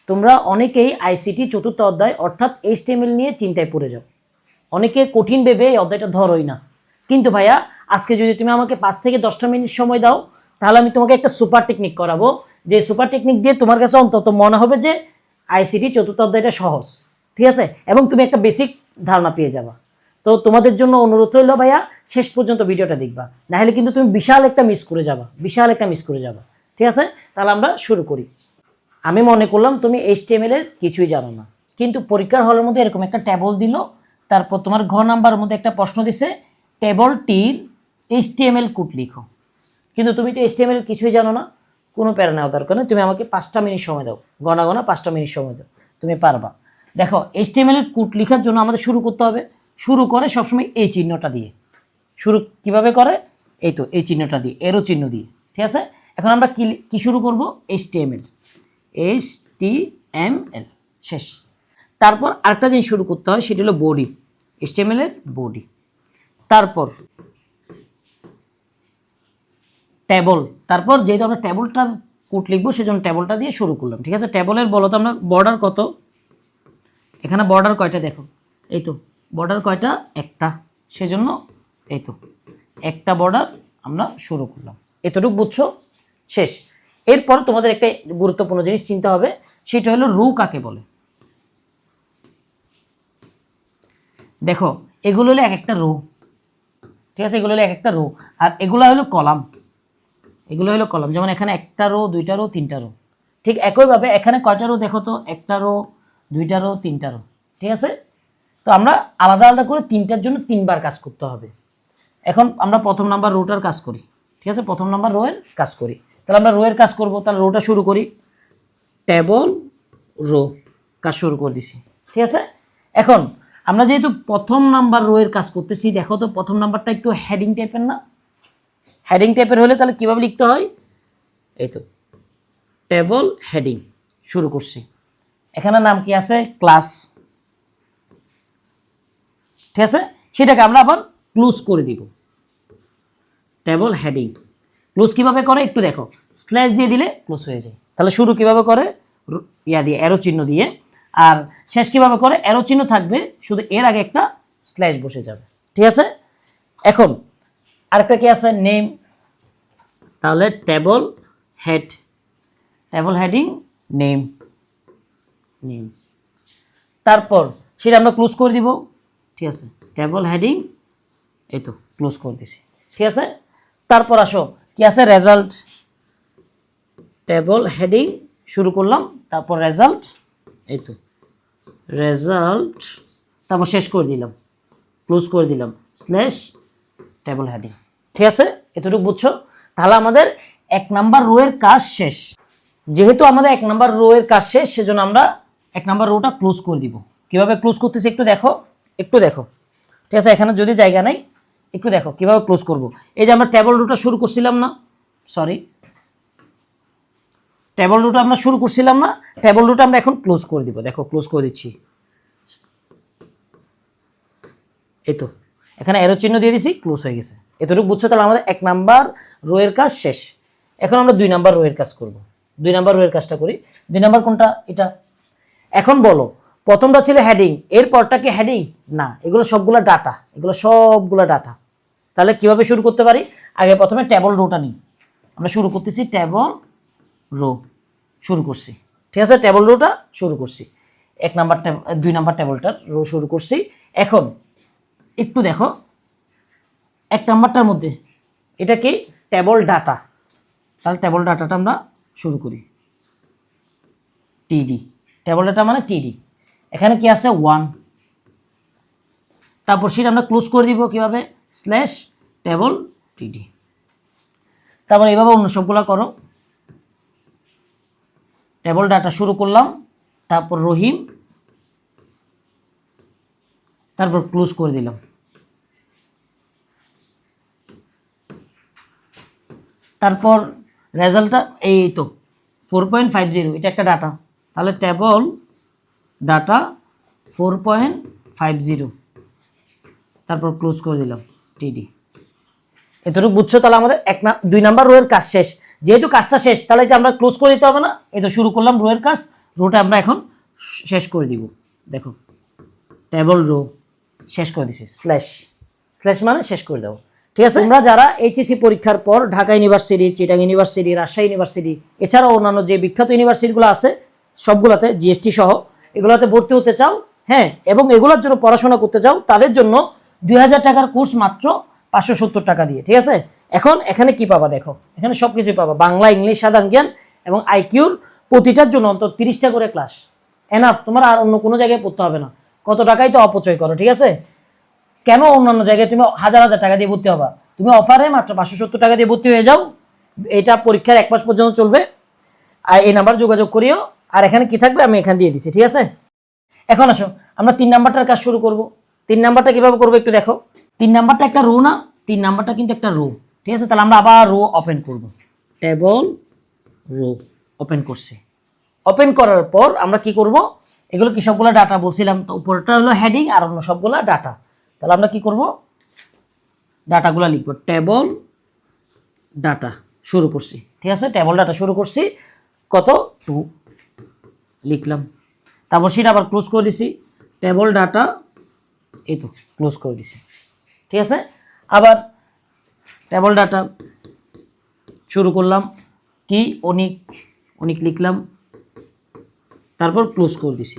তোমরা অনেকেই আইসিটি চতুর্থ অধ্যায় অর্থাৎ এইচটিএমএল নিয়ে চিন্তায় পড়ে যাও, অনেকে কঠিন ভেবে এই অধ্যায়টা ধরোই না। কিন্তু ভাইয়া আজকে যদি তুমি আমাকে 5 থেকে 10টা মিনিট সময় দাও, তাহলে আমি তোমাকে একটা সুপার টেকনিক করাবো, যে সুপার টেকনিক দিয়ে তোমার কাছে অন্তত মনে হবে যে আইসিটি চতুর্থ অধ্যায়টা সহজ, ঠিক আছে, এবং তুমি একটা বেসিক ধারণা পেয়ে যাবা। তো তোমাদের জন্য অনুরোধ রইল ভাইয়া, শেষ পর্যন্ত ভিডিওটা দেখবা, নাহলে কিন্তু তুমি বিশাল একটা মিস করে যাবা। ঠিক আছে, তাহলে আমরা শুরু করি। আমি মনে করলাম তুমি এইচটিএমএল এর কিছুই জানো না, কিন্তু পরীক্ষার হলের মধ্যে এরকম একটা টেবল দিল, তারপর তোমার ঘ নাম্বারের মধ্যে একটা প্রশ্ন দিছে, টেবলটির এইচটিএমএল কোড লিখো। কিন্তু তুমি তো এইচটিএমএল কিছুই জানো না, কোনো প্যারা নেওয়া দরকার নেই, তুমি আমাকে 5টা মিনিট সময় দাও, গনা 5টা মিনিট সময় দাও, তুমি পারবা। দেখো, এইচটিএমএল এর কোড লেখার জন্য আমাদের শুরু করতে হবে, শুরু করে সবসময় এই চিহ্নটা দিয়ে শুরু। কিভাবে করে? এই তো এই চিহ্নটা দিয়ে, এরো চিহ্ন দিয়ে, ঠিক আছে। এখন আমরা কি শুরু করব? এইচটিএমএল শেষ। তারপর আরেকটা জিনিস শুরু করতে হয়, সেটা হলো বডি, এইচটিএমএল এর বডি। তারপর টেবল, তারপর যেহেতু আমরা টেবলটার কোড লিখবো সেজন্য টেবলটা দিয়ে শুরু করলাম, ঠিক আছে। টেবলের বলো তো আমরা বর্ডার কত, এখানে বর্ডার কয়টা দেখো, এই তো বর্ডার কয়টা, একটা, সেজন্য এই তো একটা বর্ডার আমরা শুরু করলাম। এতটুকু বুঝছো? শেষ। এরপর তোমাদের একটা গুরুত্বপূর্ণ জিনিস চিন্তা হবে, সেটা হলো রো কাকে বলে। দেখো, এগুলো হলো এক একটা রো, ঠিক আছে, এগুলো হলো এক একটা রো, আর এগুলো হলো কলাম, যেমন এখানে একটা রো, দুইটা রো, তিনটা রো। ঠিক একইভাবে এখানে কয়টা রো দেখো তো, একটা রো, দুইটা রো, তিনটা রো, ঠিক আছে। তো আমরা আলাদা আলাদা করে তিনটার জন্য 3বার কাজ করতে হবে। এখন আমরা প্রথম নাম্বার রোটার কাজ করি, ঠিক আছে, প্রথম নাম্বার রো এর কাজ করি। তাহলে আমরা রো এর কাজ করব, তাহলে রোটা শুরু করি, টেবল রো কাজ শুরু করে দিছি, ঠিক আছে। এখন আমরা যেহেতু প্রথম নাম্বার রো এর কাজ করতেছি, দেখো তো প্রথম নাম্বারটা একটু হেডিং টাইপের না? হেডিং টাইপের হলে তাহলে কিভাবে লিখতে হয়, এই তো টেবল হেডিং শুরু করছি। এখানে নাম কি আছে? ক্লাস, ঠিক আছে। সেটাকে আমরা আবার ক্লোজ করে দিব, টেবল হেডিং। ক্লোজ কিভাবে করে একটু দেখো, স্ল্যাশ দিয়ে দিলে ক্লোজ হয়ে যায়। তাহলে শুরু কিভাবে করে? ইয়া দিয়ে, অ্যারো চিহ্ন দিয়ে। আর শেষ কিভাবে করে? অ্যারো চিহ্ন থাকবে, শুধু এর আগে একটা স্ল্যাশ বসে যাবে, ঠিক আছে। এখন আরেকটা কি আছে? নেম। তাহলে টেবল হেডিং নেম। তারপর সেটা আমরা ক্লোজ করে দিব, ঠিক আছে, টেবল হেডিং, এই তো ক্লোজ করে দিছি, ঠিক আছে। তারপর আসো, কি আছে? রেজাল্ট। টেবল হেডিং শুরু করলাম, তারপর রেজাল্ট, এই তো রেজাল্ট, তারপর শেষ করে দিলাম, ক্লোজ করে দিলাম, স্ল্যাশ টেবল হেডিং, ঠিক আছে। এতটুকু বুঝছো? তাহলে আমাদের 1 নাম্বার রো এর কাজ শেষ। যেহেতু আমাদের 1 নাম্বার রো এর কাজ শেষ, সেজন্য আমরা 1 নাম্বার রোটা ক্লোজ করে দিব। কিভাবে ক্লোজ করতেছি একটু দেখো, ঠিক আছে। এখানে যদি জায়গা নাই, একটু দেখো কিভাবে ক্লোজ করব। এই যে আমরা টেবল রোটা শুরু করছিলাম না, টেবল রোটা আমরা শুরু করছিলাম না, টেবল রোটা আমরা এখন ক্লোজ করে দিব। দেখো ক্লোজ করে দিচ্ছি, এই তো এখানে অ্যারো চিহ্ন দিয়ে দিছি, ক্লোজ হয়ে গেছে। এতটুকু বুঝছো? তাহলে আমাদের 1 নাম্বার রো এর কাজ শেষ। এখন আমরা 2 নাম্বার রো এর কাজ করব। 2 নাম্বার রো এর কাজটা করি। 2 নাম্বার কোনটা? এটা। এখন বলো, প্রথমটা ছিল হেডিং, এর পরটা কি হেডিং? না, এগুলো সবগুলা ডাটা। তাহলে কিভাবে শুরু করতে পারি? আগে প্রথমে টেবল রোটা নিই, আমরা শুরু করতেছি টেবল রো, শুরু করছি, ঠিক আছে। টেবল রোটা শুরু করছি, 2 নাম্বার টেবলটার রো শুরু করছি। এখন একটু দেখো, 1 নাম্বারটার মধ্যে এটা কি? Table data. তাহলে টেবল ডাটাটা আমরা শুরু করি, টিডি, টেবল ডাটা মানে টিডি। এখানে কি আছে? 1। তারপর সেটা আমরা ক্লোজ করে দিব কিভাবে? স্ল্যাশ টেবল টিডি। তারপর এইভাবে অন্য সবগুলো করো। টেবল ডাটা শুরু করলাম, তারপর রহিম, তারপর ক্লোজ করে দিলাম। তারপর রেজাল্টটা এই তো 4.50, এটা একটা ডাটা। তাহলে টেবল ডাটা 4.50, তারপর ক্লোজ করে দিলাম, টিডি। এতটুকু বুঝছো? তাহলে আমাদের 2 নাম্বার রো এর কাজ শেষ। যেহেতু কাজটা শেষ, তাহলে এটা আমরা ক্লোজ করে দিতে হবে না? এই তো শুরু করলাম রো এর কাজ, রোটা আমরা এখন শেষ করে দিব। দেখো টেবল রো শেষ করে দিছি, স্ল্যাশ মানে শেষ করে দেবো। ঠিক আছে, তোমরা যারা এইচএসসি পরীক্ষার পর Dhaka university, Chittagong university, Rajshahi university এছাড়াও অন্যান্য যে বিখ্যাত ইউনিভার্সিটিগুলো আছে সবগুলোতে জিএসটি সহ এগুলোতে ভর্তি হতে চাও, হ্যাঁ, এবং এগুলোর জন্য পড়াশোনা করতে চাও, তাদের জন্য 2000 টাকার কোর্স মাত্র 570 টাকা দিয়ে। ঠিক আছে, এখন এখানে কি পাবা দেখো, এখানে সব কিছুই পাবা, বাংলা, ইংলিশ, সাধারণ জ্ঞান এবং আইকিউর প্রতিটার জন্য অন্তত 30টা করে ক্লাস। এনাফ, তোমার আর অন্য কোনো জায়গায় পড়তে হবে না। কত টাকাই তো অপচয় করো। ঠিক আছে, কেন অন্যান্য জায়গায় তুমি হাজার হাজার টাকা দিয়ে ভর্তি হবা? তুমি অফারে মাত্র 570 টাকা দিয়ে ভর্তি হয়ে যাও। এটা পরীক্ষার 1 মাস পর্যন্ত চলবে। আর এই নাম্বার যোগাযোগ করিও। আর এখানে কি থাকবে আমি এখানে দিয়ে দিচ্ছি। ঠিক আছে, এখন আসো আমরা 3 নাম্বারটার কাজ শুরু করব। 3 নাম্বারটা কিভাবে করবো একটু দেখো। 3 নাম্বারটা একটা রো না, 3 নাম্বারটা কিন্তু একটা রো। ঠিক আছে, তাহলে আমরা আবার রো ওপেন করব। টেবল রো ওপেন করছি। ওপেন করার পর আমরা কি করব, এগুলো কি সবগুলো ডাটা বলছিলাম, তো উপরটা হলো হেডিং আর অন্য সবগুলো ডাটা। তাহলে আমরা কি করব, ডাটাগুলো লিখব। টেবল ডাটা শুরু করছি। ঠিক আছে, টেবল ডাটা শুরু করছি, কত 2 লিখলাম। তারপর সেটা আবার ক্লোজ করে দিছি। টেবল ডাটা, এই তো ক্লোজ করে দিছি। ঠিক আছে, আবার টেবল ডাটা শুরু করলাম, কি অনিক লিখলাম, তারপর ক্লোজ করে দিছি।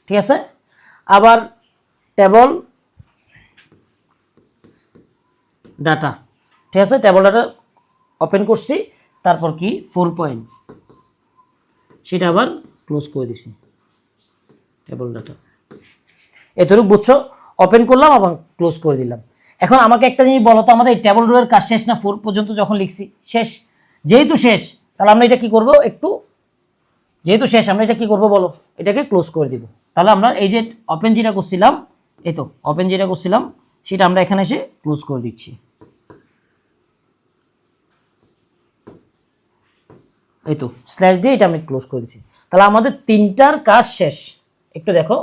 ঠিক আছে, আবার টেবল ডাটা, ঠিক আছে, টেবল ডাটা ওপেন করছি, তারপর কি 4 পয়েন্ট, সেটা আবার ক্লোজ করে দিছি। টেবল ডাটা এতটুকু বুঝছো, ওপেন করলাম আবার ক্লোজ করে দিলাম। এখন আমাকে একটা জিনিস বলো তো, আমাদের এই টেবল রোয়ের কাজ শেষ না? 4 পর্যন্ত যখন লিখছি শেষ। যেহেতু শেষ, তাহলে আমরা এটা কি করব, যেহেতু শেষ আমরা এটা কি করব বলো, এটাকে ক্লোজ করে দিব। তাহলে আমরা এই যে ওপেন যেটা করছিলাম, এই তো ওপেন যেটা করছিলাম সেটা আমরা এখানে এসে ক্লোজ করে দিচ্ছি। এই তো স্ল্যাশ দিয়ে এটা আমি ক্লোজ করে দিচ্ছি। তাহলে আমাদের 3টার কাজ শেষ। একটু দেখো,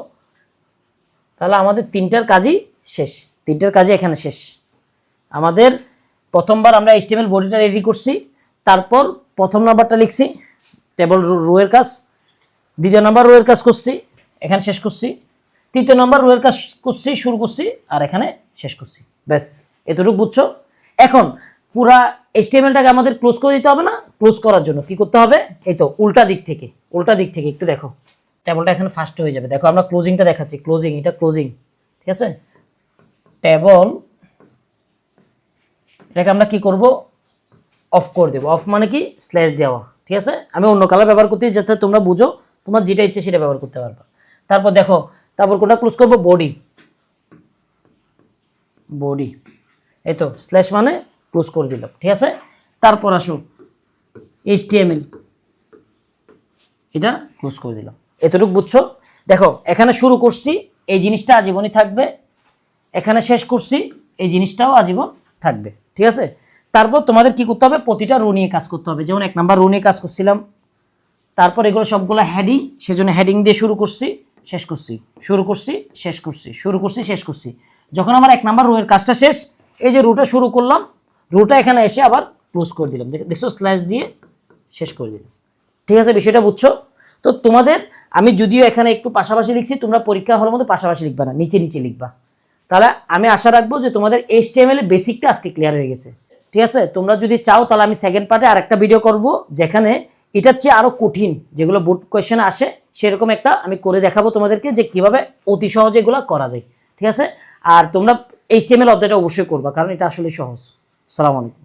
তাহলে আমাদের 3টার কাজই শেষ, 3টার কাজই এখানে শেষ। আমাদের প্রথমবার আমরা HTML বডিটা রেডি করছি, তারপর প্রথম নাম্বারটা লিখছি টেবল রোয়ের কাজ, দ্বিতীয় নাম্বার রোয়ের কাজ করছি, এখানে শেষ করছি, তৃতীয় নাম্বার রোয়ের কাজ করছি, শুরু করছি, আর এখানে শেষ করছি। ব্যাস, এতটুকু বুঝছো। এখন পুরা HTMLটাকে আমাদের ক্লোজ করে দিতে হবে না? ক্লোজ করার জন্য কি করতে হবে, এই তো উল্টা দিক থেকে একটু দেখো, টেবলটা এখানে ফার্স্ট হয়ে যাবে। দেখো আমরা ক্লোজিংটা দেখাচ্ছি, ক্লোজিং, এটা ক্লোজিং। ঠিক আছে, টেবল, এটাকে আমরা কি করব, অফ করে দেবো। অফ মানে কি, স্ল্যাশ দেওয়া। ঠিক আছে, আমি অন্য কালার ব্যবহার করতে যাতে তোমরা বুঝো, তোমার যেটা ইচ্ছে সেটা ব্যবহার করতে পারবা। তারপর দেখো, তারপর কোনটা ক্লোজ করবো, বডি, এই তো স্ল্যাশ মানে ক্লোজ করে দিলাম। ঠিক আছে, তারপর আসো HTML, এটা ক্লোজ করে দিলাম। এতটুকু বুঝছো। দেখো এখানে শুরু করছি, এই জিনিসটা আজীবনই থাকবে, এখানে শেষ করছি, এই জিনিসটাও আজীবন থাকবে। ঠিক আছে, তারপর তোমাদের কি করতে হবে, প্রতিটা রো নিয়ে কাজ করতে হবে। যেমন 1 নাম্বার রো নিয়ে কাজ করছিলাম, তারপর এগুলো সবগুলো হেডিং, সেজন্য হেডিং দিয়ে শুরু করছি, শেষ করছি, শুরু করছি, শেষ করছি, শুরু করছি, শেষ করছি। যখন আমার 1 নাম্বার রোয়ের কাজটা শেষ, এই যে রোটা শুরু করলাম, রোটা এখানে এসে আবার ক্লোজ করে দিলাম। দেখছো, স্ল্যাশ দিয়ে শেষ করে দিলাম। ঠিক আছে, বিষয়টা বুঝছো তো? তোমাদের আমি যদিও এখানে একটু পাশাপাশি লিখছি, তোমরা পরীক্ষা হলের মধ্যে পাশাপাশি লিখবা না, নিচে নিচে লিখবা। তাহলে আমি আশা রাখবো যে তোমাদের HTML এর বেসিকটা আজকে ক্লিয়ার হয়ে গেছে। ঠিক আছে, তোমরা যদি চাও তাহলে আমি সেকেন্ড পার্টে আরেকটা ভিডিও করব, যেখানে এটার চেয়ে আরো কঠিন যেগুলো বোর্ড কোয়েশ্চেনে আসে সেরকম একটা আমি করে দেখাবো তোমাদেরকে, যে কিভাবে অতি সহজে এগুলো করা যায়। ঠিক আছে, আর তোমরা HTML অধ্যায়টা অবশ্যই করবা, কারণ এটা আসলে সহজ। আসসালামু আলাইকুম।